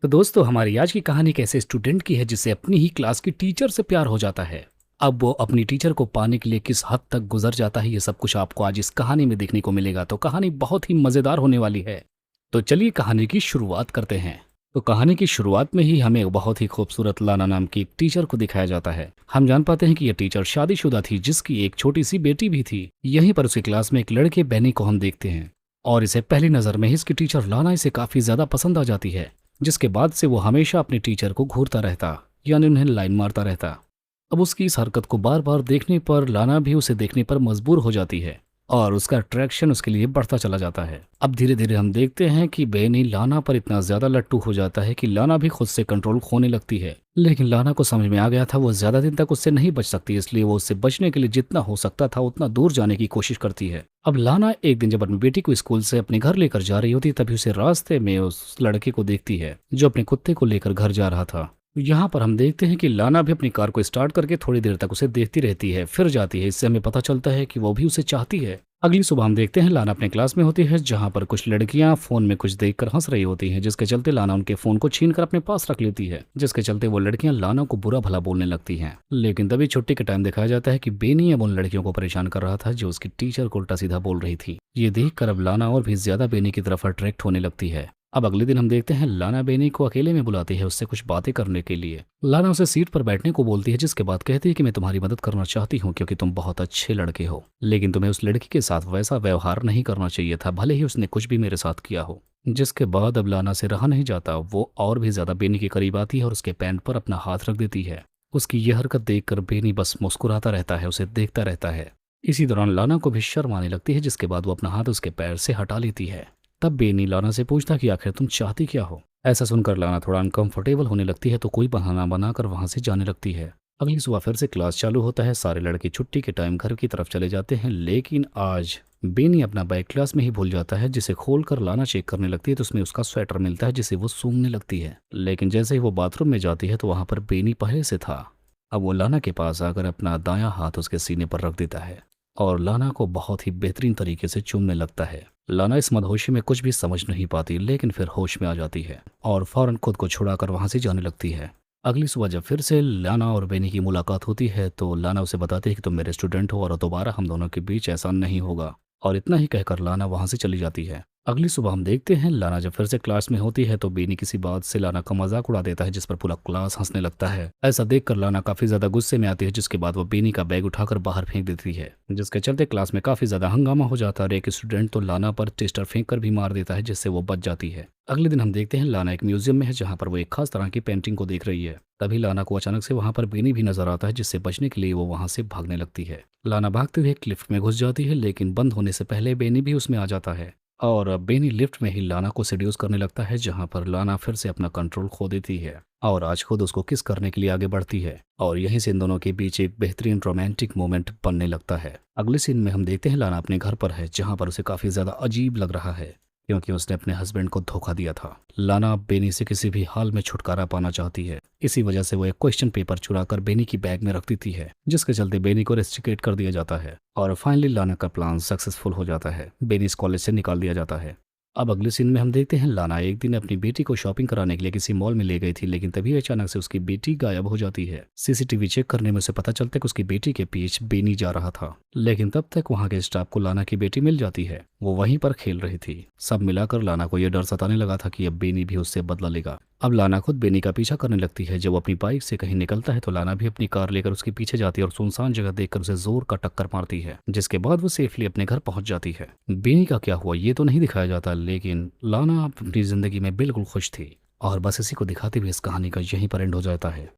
तो दोस्तों, हमारी आज की कहानी एक ऐसे स्टूडेंट की है जिसे अपनी ही क्लास की टीचर से प्यार हो जाता है। अब वो अपनी टीचर को पाने के लिए किस हद तक गुजर जाता है, ये सब कुछ आपको आज इस कहानी में देखने को मिलेगा। तो कहानी बहुत ही मजेदार होने वाली है। तो चलिए कहानी की शुरुआत करते हैं। तो कहानी की शुरुआत में ही हमें एक बहुत ही खूबसूरत लाना नाम की एक टीचर को दिखाया जाता है। हम जान पाते हैं कि यह टीचर शादीशुदा थी, जिसकी एक छोटी सी बेटी भी थी। यहीं पर उसकी क्लास में एक लड़के बैनी को हम देखते हैं और इसे पहली नजर में ही इसकी टीचर लाना इसे काफी ज्यादा पसंद आ जाती है। जिसके बाद से वो हमेशा अपने टीचर को घूरता रहता, यानी उन्हें लाइन मारता रहता। अब उसकी इस हरकत को बार बार देखने पर लाना भी उसे देखने पर मजबूर हो जाती है और उसका अट्रैक्शन उसके लिए बढ़ता चला जाता है। अब धीरे धीरे हम देखते हैं कि बेनी लाना पर इतना ज्यादा लट्टू हो जाता है कि लाना भी खुद से कंट्रोल खोने लगती है। लेकिन लाना को समझ में आ गया था वो ज्यादा दिन तक उससे नहीं बच सकती, इसलिए वो उससे बचने के लिए जितना हो सकता था उतना दूर जाने की कोशिश करती है। अब लाना एक दिन जब अपनी बेटी को स्कूल से अपने घर लेकर जा रही होती, तभी उसे रास्ते में उस लड़के को देखती है जो अपने कुत्ते को लेकर घर जा रहा था। यहाँ पर हम देखते हैं कि लाना भी अपनी कार को स्टार्ट करके थोड़ी देर तक उसे देखती रहती है, फिर जाती है। इससे हमें पता चलता है कि वो भी उसे चाहती है। अगली सुबह हम देखते हैं लाना अपने क्लास में होती है, जहाँ पर कुछ लड़कियां फोन में कुछ देखकर हंस रही होती हैं, जिसके चलते लाना उनके फोन को छीन कर अपने पास रख लेती है, जिसके चलते वो लड़कियां लाना को बुरा भला बोलने लगती हैं। लेकिन तभी छुट्टी के टाइम दिखाया जाता है कि बेनी अब उन लड़कियों को परेशान कर रहा था जो उसकी टीचर को उल्टा सीधा बोल रही थी। ये देखकर अब लाना और भी ज्यादा बेनी की तरफ अट्रैक्ट होने लगती है। अब अगले दिन हम देखते हैं लाना बेनी को अकेले में बुलाती है उससे कुछ बातें करने के लिए। लाना उसे सीट पर बैठने को बोलती है, जिसके बाद कहती है कि मैं तुम्हारी मदद करना चाहती हूँ क्योंकि तुम बहुत अच्छे लड़के हो, लेकिन तुम्हें उस लड़की के साथ वैसा व्यवहार नहीं करना चाहिए था, भले ही उसने कुछ भी मेरे साथ किया हो। जिसके बाद अब लाना से रहा नहीं जाता, वो और भी ज्यादा बेनी के करीब आती है और उसके पैंट पर अपना हाथ रख देती है। उसकी यह हरकत देखकर बेनी बस मुस्कुराता रहता है, उसे देखता रहता है। इसी दौरान लाना को भी शर्म आने लगती है, जिसके बाद वो अपना हाथ उसके पैर से हटा लेती है। तब बेनी लाना से पूछता कि आखिर तुम चाहती क्या हो। ऐसा सुनकर लाना थोड़ा अनकंफर्टेबल होने लगती है, तो कोई बहाना बनाकर वहां से जाने लगती है। अगली सुबह फिर से क्लास चालू होता है। सारे लड़के छुट्टी के टाइम घर की तरफ चले जाते हैं, लेकिन आज बेनी अपना बैग क्लास में ही भूल जाता है, जिसे खोलकर लाना चेक करने लगती है तो उसमें उसका स्वेटर मिलता है, जिसे वो सूंघने लगती है। लेकिन जैसे ही वो बाथरूम में जाती है तो वहां पर बेनी पहले से था। अब वो लाना के पास आकर अपना दायां हाथ उसके सीने पर रख देता है और लाना को बहुत ही बेहतरीन तरीके से चूमने लगता है। लाना इस मदहोशी में कुछ भी समझ नहीं पाती, लेकिन फिर होश में आ जाती है और फौरन खुद को छुड़ाकर वहां से जाने लगती है। अगली सुबह जब फिर से लाना और बेनी की मुलाकात होती है तो लाना उसे बताती है कि तुम मेरे स्टूडेंट हो और दोबारा हम दोनों के बीच ऐसा नहीं होगा, और इतना ही कहकर लाना वहां से चली जाती है। अगली सुबह हम देखते हैं लाना जब फिर से क्लास में होती है तो बेनी किसी बात से लाना का मजाक उड़ा देता है, जिस पर पूरा क्लास हंसने लगता है। ऐसा देखकर लाना काफी ज्यादा गुस्से में आती है, जिसके बाद वो बेनी का बैग उठाकर बाहर फेंक देती है, जिसके चलते क्लास में काफी ज्यादा हंगामा हो जाता है और एक स्टूडेंट तो लाना पर टेस्टर फेंक कर भी मार देता है, जिससे वो बच जाती है। अगले दिन हम देखते हैं लाना एक म्यूजियम में है, जहाँ पर वो एक खास तरह की पेंटिंग को देख रही है। तभी लाना को अचानक से वहां पर बेनी भी नजर आता है, जिससे बचने के लिए वो वहां से भागने लगती है। लाना भागते हुए एक लिफ्ट में घुस जाती है, लेकिन बंद होने से पहले बेनी भी उसमें आ जाता है और बेनी लिफ्ट में ही लाना को सेड्यूस करने लगता है, जहां पर लाना फिर से अपना कंट्रोल खो देती है और आज खुद उसको किस करने के लिए आगे बढ़ती है और यहीं से इन दोनों के बीच एक बेहतरीन रोमांटिक मोमेंट बनने लगता है। अगले सीन में हम देखते हैं लाना अपने घर पर है, जहां पर उसे काफी ज्यादा अजीब लग रहा है क्योंकि उसने अपने हस्बैंड को धोखा दिया था। लाना बेनी से किसी भी हाल में छुटकारा पाना चाहती है, इसी वजह से वो एक क्वेश्चन पेपर चुराकर बेनी की बैग में रख देती है, जिसके चलते बेनी को रेस्ट्रिकेट कर दिया जाता है और फाइनली लाना का प्लान सक्सेसफुल हो जाता है। बेनी इस कॉलेज से निकाल दिया जाता है। अब अगले सीन में हम देखते हैं लाना एक दिन अपनी बेटी को शॉपिंग कराने के लिए किसी मॉल में ले गई थी, लेकिन तभी अचानक से उसकी बेटी गायब हो जाती है। सीसीटीवी चेक करने में उसे पता चलता है कि उसकी बेटी के पीछे बेनी जा रहा था, लेकिन तब तक वहां के स्टाफ को लाना की बेटी मिल जाती है। वो वहीं पर खेल रही थी। सब मिलाकर लाना को यह डर सताने लगा था कि अब बेनी भी उससे बदला लेगा। अब लाना खुद बेनी का पीछा करने लगती है। जब वो अपनी बाइक से कहीं निकलता है तो लाना भी अपनी कार लेकर उसके पीछे जाती है और सुनसान जगह देखकर उसे जोर का टक्कर मारती है, जिसके बाद वो सेफली अपने घर पहुंच जाती है। बेनी का क्या हुआ ये तो नहीं दिखाया जाता, लेकिन लाना अपनी जिंदगी में बिल्कुल खुश थी और बस इसी को दिखाते हुए इस कहानी का यहीं पर एंड हो जाता है।